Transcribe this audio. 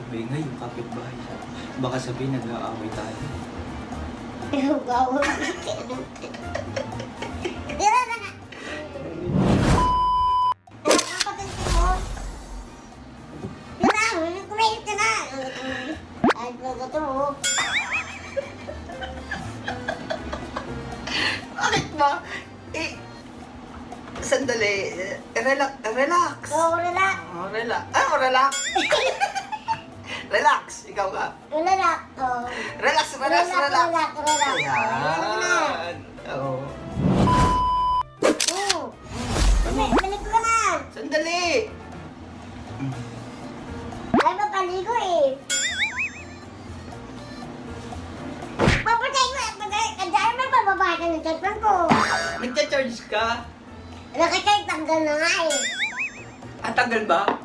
Maingay yung kapitbahay. Baka sabihin nag-aaway tayo. Yung gawin. Tira na nga. Nakapatid ko. Tira, kumain ka na. Ay, ito. Bakit ba? Sandali. Relax. Relax. Oo, relax. Oh, relax. Relax. Relax. Ikaw ka. Relax. Oo. Relax. Relax. Ayan. Oo. Balik ko na. Sandali. Ay, mapaligo eh. Papatay ko. Kandaan na pababa ka ng cellphone ko. Nagcha-charge ka? Nakikay tanggal na nga eh. Ang tagal ba?